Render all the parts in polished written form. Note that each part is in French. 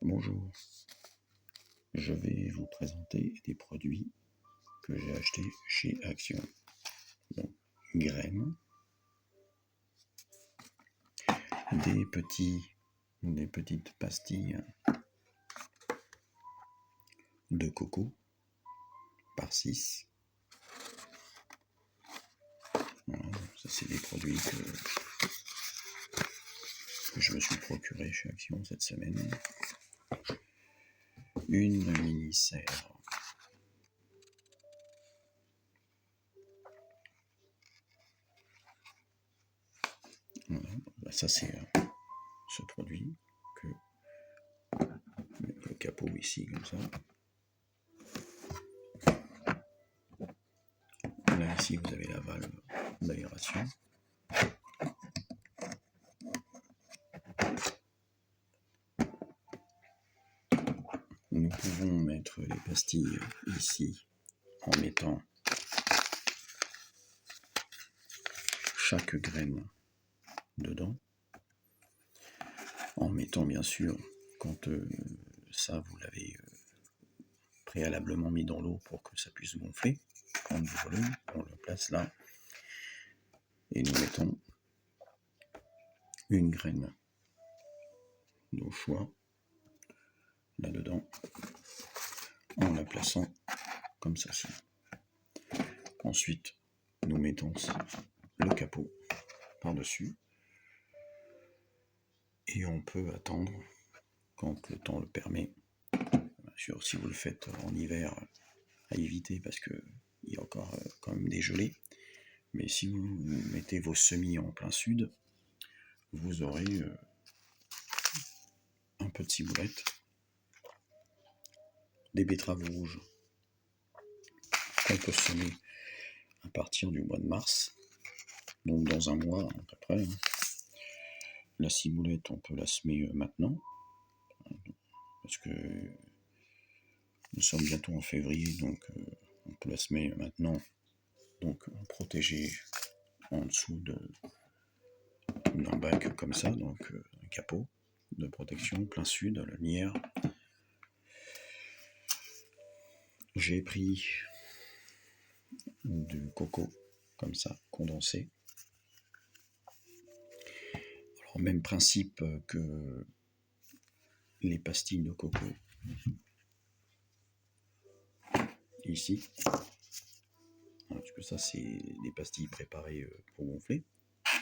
Bonjour, je vais vous présenter des produits que j'ai achetés chez Action. Donc, graines, des petites pastilles de coco par 6. Voilà, ça c'est des produits que je me suis procuré chez Action cette semaine. Une mini-serre voilà. Ça c'est ce produit que le capot ici comme ça. Là ici vous avez la valve d'aération. Nous pouvons mettre les pastilles ici en mettant chaque graine dedans, en mettant bien sûr, quand ça vous l'avez préalablement mis dans l'eau pour que ça puisse gonfler, prendre du volume, on le place là, et nous mettons une graine au choix là-dedans, en la plaçant comme ceci. Ensuite, nous mettons le capot par-dessus, et on peut attendre quand le temps le permet. Bien sûr, si vous le faites en hiver, à éviter parce qu'il y a encore quand même des gelées. Mais si vous mettez vos semis en plein sud, vous aurez un peu de ciboulette, des betteraves rouges qu'on peut semer à partir du mois de mars, donc dans un mois à peu près. La ciboulette, on peut la semer maintenant, parce que nous sommes bientôt en février, donc on peut la semer maintenant, donc protégée en dessous d'un bac comme ça, donc un capot de protection plein sud, à la lumière. J'ai pris du coco comme ça, condensé. Alors même principe que les pastilles de coco ici, parce que ça c'est des pastilles préparées pour gonfler.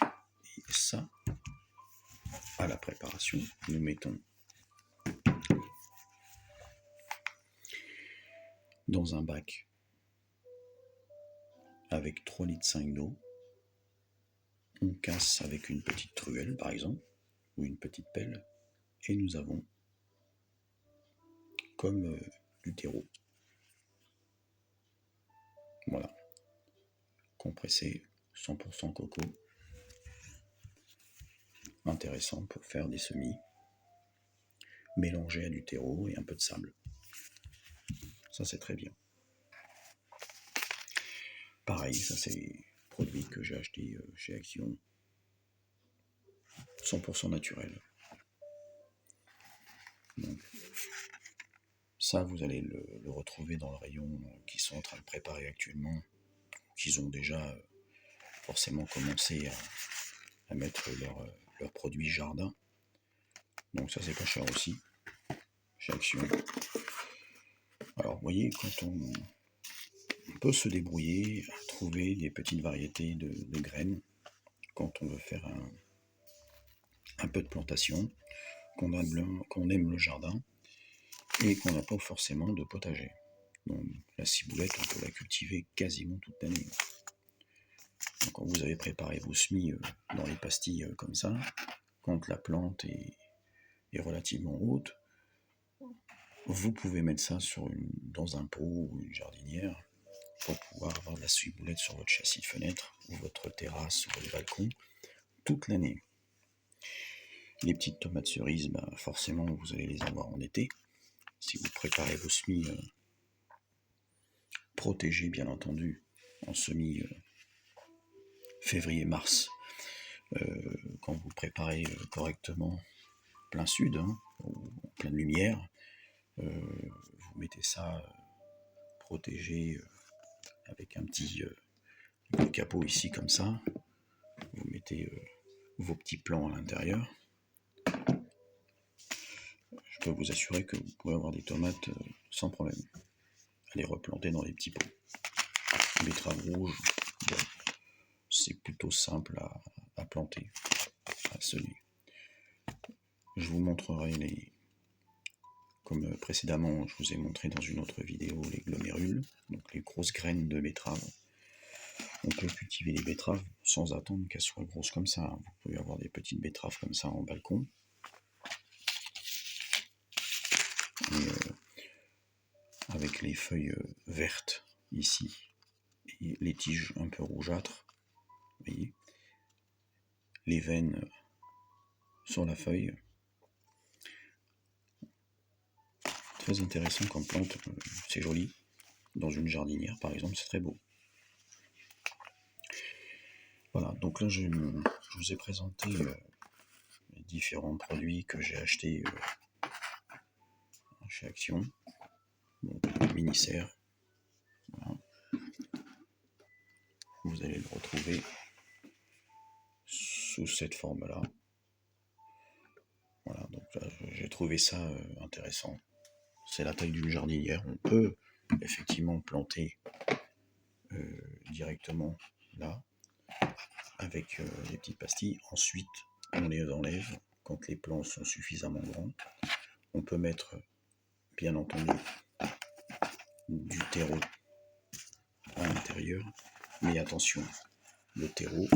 Et ça, à la préparation, nous mettons dans un bac avec 3,5 litres d'eau. On casse avec une petite truelle par exemple, ou une petite pelle, et nous avons comme du terreau. Voilà, compressé, 100% coco, intéressant pour faire des semis, mélangé à du terreau et un peu de sable. Ça c'est très bien. Pareil, ça c'est produit que j'ai acheté chez Action, 100% naturel. Donc, ça vous allez le retrouver dans le rayon qu'ils sont en train de préparer actuellement, qu'ils ont déjà forcément commencé à mettre leurs produits jardin. Donc ça c'est pas cher aussi, chez Action. Alors vous voyez, quand on peut se débrouiller à trouver des petites variétés de graines, quand on veut faire un peu de plantation, qu'on aime le jardin, et qu'on n'a pas forcément de potager. Donc la ciboulette, on peut la cultiver quasiment toute l'année. Donc, quand vous avez préparé vos semis dans les pastilles comme ça, quand la plante est relativement haute, vous pouvez mettre ça dans un pot ou une jardinière pour pouvoir avoir de la ciboulette sur votre châssis de fenêtre ou votre terrasse ou votre balcon toute l'année. Les petites tomates cerises, forcément vous allez les avoir en été. Si vous préparez vos semis protégés bien entendu en semis février-mars, quand vous préparez correctement plein sud, ou en pleine lumière. Vous mettez ça protégé avec un petit capot ici comme ça. Vous mettez vos petits plants à l'intérieur. Je peux vous assurer que vous pouvez avoir des tomates sans problème. À les replanter dans les petits pots. Betterave rouge, bon, c'est plutôt simple à planter, à semer. Je vous montrerai comme précédemment je vous ai montré dans une autre vidéo, les glomérules, donc les grosses graines de betterave. On peut cultiver les betteraves sans attendre qu'elles soient grosses comme ça. Vous pouvez avoir des petites betteraves comme ça en balcon. Et, avec les feuilles vertes ici, et les tiges un peu rougeâtres, vous voyez, les veines sur la feuille. Très intéressant comme plante, c'est joli. Dans une jardinière par exemple, c'est très beau. Voilà, donc là je vous ai présenté les différents produits que j'ai achetés chez Action. Donc le mini-serre, voilà. Vous allez le retrouver sous cette forme-là. Voilà, donc là j'ai trouvé ça intéressant. C'est la taille d'une jardinière. On peut effectivement planter directement là, avec les petites pastilles. Ensuite, on les enlève quand les plants sont suffisamment grands. On peut mettre, bien entendu, du terreau à l'intérieur. Mais attention, le terreau,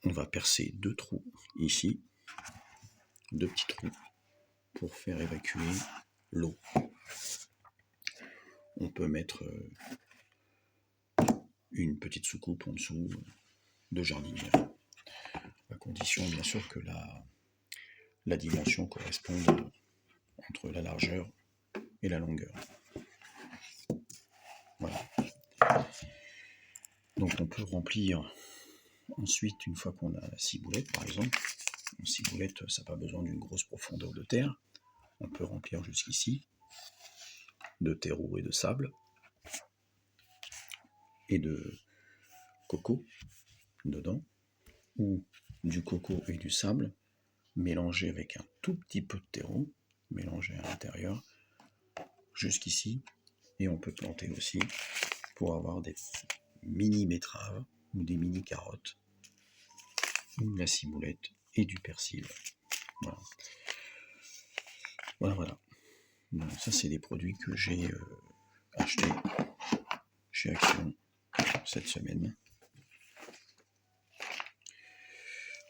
on va percer 2 trous ici, 2 petits trous, pour faire évacuer l'eau. On peut mettre une petite soucoupe en dessous de jardinière, à condition bien sûr que la dimension corresponde entre la largeur et la longueur. Voilà. Donc on peut remplir ensuite, une fois qu'on a la ciboulette par exemple, en ciboulette ça n'a pas besoin d'une grosse profondeur de terre, on peut remplir jusqu'ici de terreau et de sable et de coco dedans, ou du coco et du sable mélangé avec un tout petit peu de terreau mélangé à l'intérieur jusqu'ici, et on peut planter aussi pour avoir des mini betteraves ou des mini carottes ou de la ciboulette et du persil. Voilà. Donc ça c'est des produits que j'ai achetés chez Action cette semaine.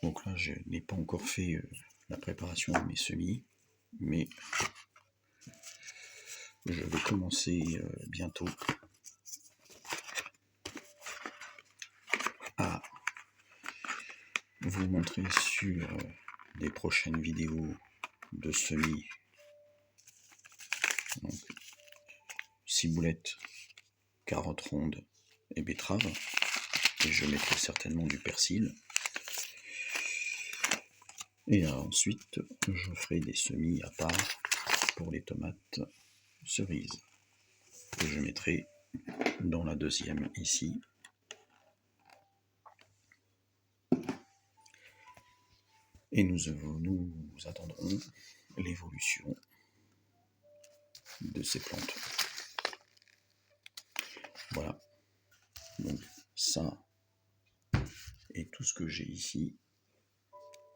Donc là je n'ai pas encore fait la préparation de mes semis, mais je vais commencer bientôt à vous montrer sur des prochaines vidéos de semis. Donc, ciboulette, carottes rondes et betteraves. Et je mettrai certainement du persil. Et ensuite, je ferai des semis à part pour les tomates cerises, que je mettrai dans la deuxième ici. Et nous attendrons l'évolution de ces plantes. Voilà. Donc ça et tout ce que j'ai ici,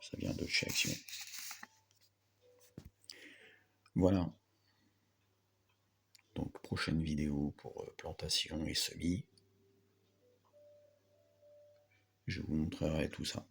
ça vient de chez Action. Voilà. Donc prochaine vidéo pour plantation et semis. Je vous montrerai tout ça.